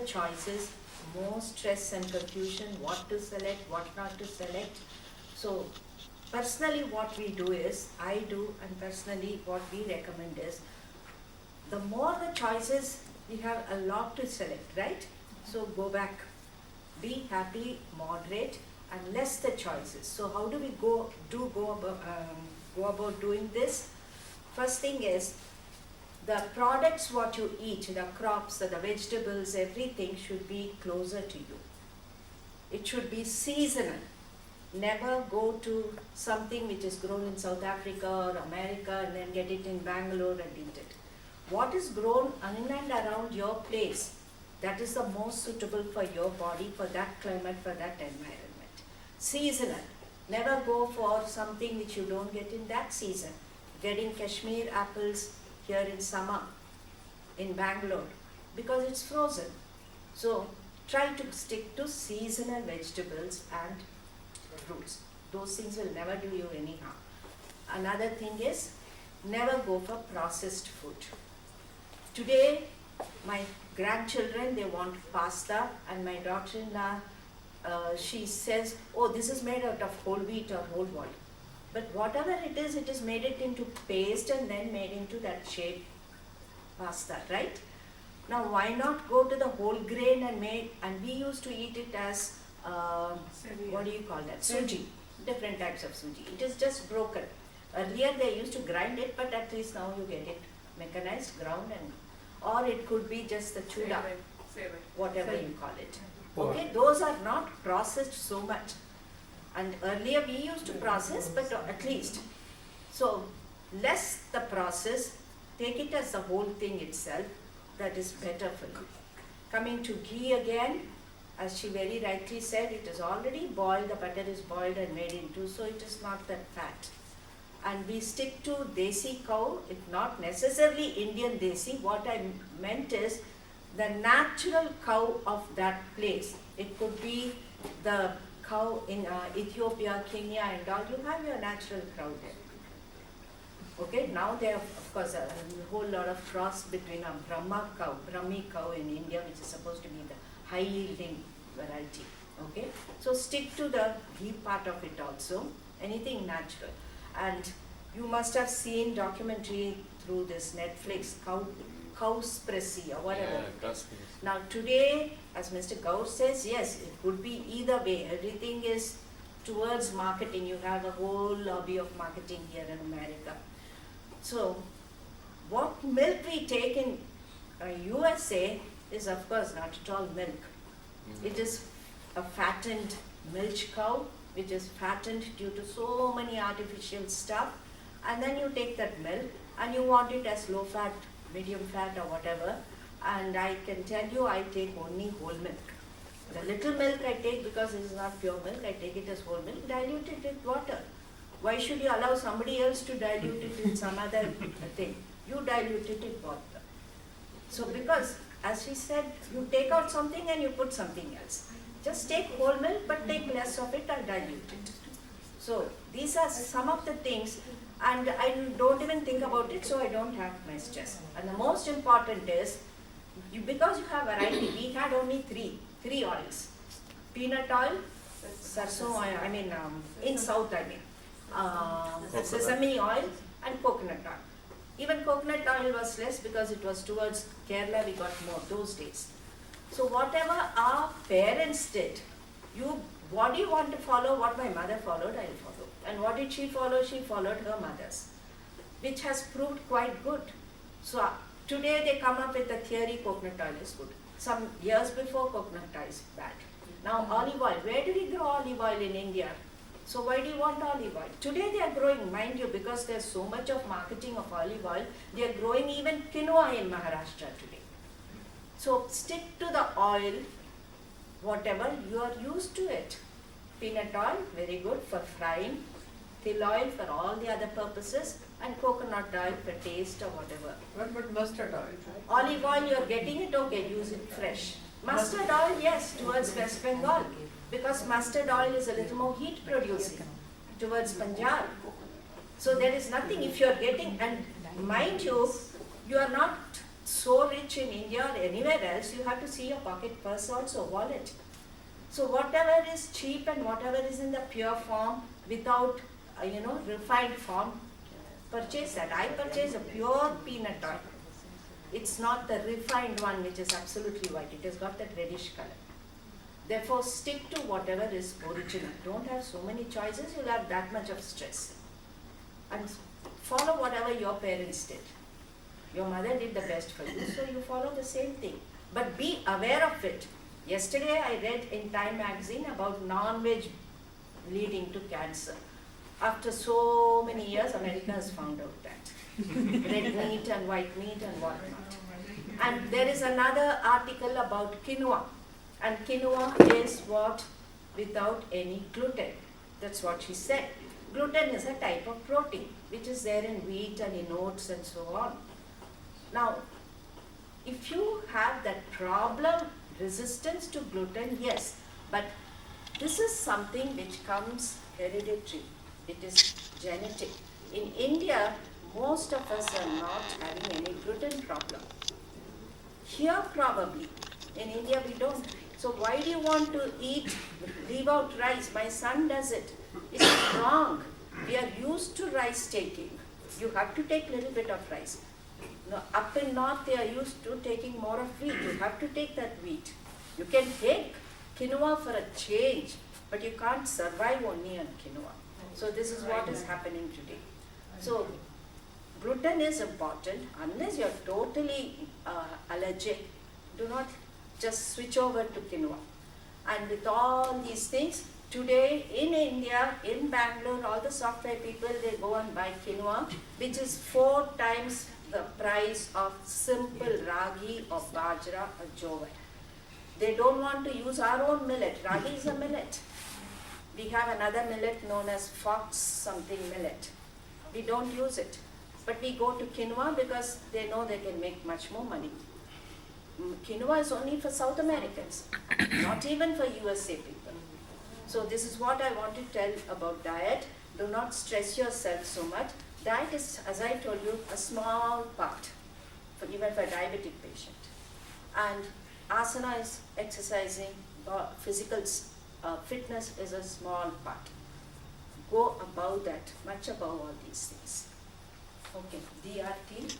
choices, more stress and confusion, what to select, what not to select. So personally what we do is, I do, and personally what we recommend is, the more the choices, we have a lot to select, right? So go back, be happy, moderate, and less the choices. So how do we go about doing this? First thing is, the products what you eat, the crops, the vegetables, everything should be closer to you. It should be seasonal. Never go to something which is grown in South Africa or America and then get it in Bangalore and eat it. What is grown in and around your place, that is the most suitable for your body, for that climate, for that environment. Seasonal. Never go for something which you don't get in that season. Getting Kashmir apples here in summer in Bangalore because it's frozen. So try to stick to seasonal vegetables and fruits. Those things will never do you any harm. Another thing is, never go for processed food. Today, my grandchildren, they want pasta, and my daughter-in-law, she says, oh, this is made out of whole wheat or whole wheat. But whatever it is made it into paste and then made into that shape pasta, right? Now, why not go to the whole grain and we used to eat it as, what do you call that? Suji, different types of suji. It is just broken. Earlier they used to grind it, but at least now you get it mechanized, ground, and or it could be just the chuda, whatever you call it. Okay, those are not processed so much. And earlier we used to process, but at least. So less the process, take it as the whole thing itself, that is better for you. Coming to ghee again, as she very rightly said, it is already boiled, the butter is boiled and made into, so it is not that fat. And we stick to desi cow, if not necessarily Indian desi. What I meant is the natural cow of that place. It could be the cow in Ethiopia, Kenya and all. You have your natural cow there. Okay, now they have, of course, a whole lot of cross between a Brahmi cow in India, which is supposed to be the high yielding variety. Okay, so stick to the ghee part of it also, anything natural. And you must have seen documentary through this Netflix, Cowspiracy or whatever. Yeah, now today, as Mr. Gaur says, yes, it could be either way. Everything is towards marketing. You have a whole lobby of marketing here in America. So what milk we take in USA is of course not at all milk. It is a fattened milch cow, which is fattened due to so many artificial stuff, and then you take that milk and you want it as low fat, medium fat or whatever, and I can tell you I take only whole milk. The little milk I take, because it is not pure milk, I take it as whole milk, diluted with water. Why should you allow somebody else to dilute it in some other thing? You dilute it in water. So because, as she said, you take out something and you put something else. Just take whole milk, but take less of it and dilute it. So these are some of the things, and I don't even think about it, so I don't have my stress. And the most important is, because you have variety, we had only three oils. Peanut oil, sarson oil, in South sesame oil and coconut oil. Even coconut oil was less because it was towards Kerala, we got more those days. So whatever our parents did, what do you want to follow? What my mother followed, I will follow. And what did she follow? She followed her mother's, which has proved quite good. So today they come up with the theory coconut oil is good. Some years before, coconut oil is bad. Now olive oil, where do we grow olive oil in India? So why do you want olive oil? Today they are growing, mind you, because there's so much of marketing of olive oil, they are growing even quinoa in Maharashtra today. So stick to the oil, whatever you are used to it. Peanut oil, very good for frying. Till oil for all the other purposes, and coconut oil for taste or whatever. What about mustard oil? Olive oil, you are getting it, okay, use it fresh. Mustard oil, yes, towards West Bengal, because mustard oil is a little more heat producing towards Punjab. So there is nothing, if you are getting, and mind you, you are not so rich in India or anywhere else, you have to see your pocket purse also, wallet. So whatever is cheap and whatever is in the pure form, without, refined form, purchase that. I purchase a pure peanut oil. It's not the refined one which is absolutely white. It has got that reddish color. Therefore, stick to whatever is original. Don't have so many choices, you'll have that much of stress. And follow whatever your parents did. Your mother did the best for you, so you follow the same thing. But be aware of it. Yesterday I read in Time magazine about non-veg leading to cancer. After so many years, America has found out that. Red meat and white meat and whatnot. And there is another article about quinoa. And quinoa is what? Without any gluten. That's what she said. Gluten is a type of protein which is there in wheat and in oats and so on. Now, if you have that problem, resistance to gluten, yes, but this is something which comes hereditary. It is genetic. In India, most of us are not having any gluten problem. Here probably, in India we don't. So why do you want to leave out rice? My son does it. It is wrong. We are used to rice taking. You have to take a little bit of rice. Now, up in north they are used to taking more of wheat. You have to take that wheat. You can take quinoa for a change, but you can't survive only on quinoa. So this is what is happening today. So gluten is important. Unless you are totally allergic, do not just switch over to quinoa. And with all these things, today in India, in Bangalore, all the software people, they go and buy quinoa, which is 4 times the price of simple ragi or bajra or jowar. They don't want to use our own millet. Ragi is a millet. We have another millet known as fox something millet. We don't use it. But we go to quinoa because they know they can make much more money. Quinoa is only for South Americans, not even for USA people. So this is what I want to tell about diet. Do not stress yourself so much. Diet is, as I told you, a small part, even for a diabetic patient. And asana is exercising, physical fitness is a small part. Go above that, much above all these things. Okay, DRT.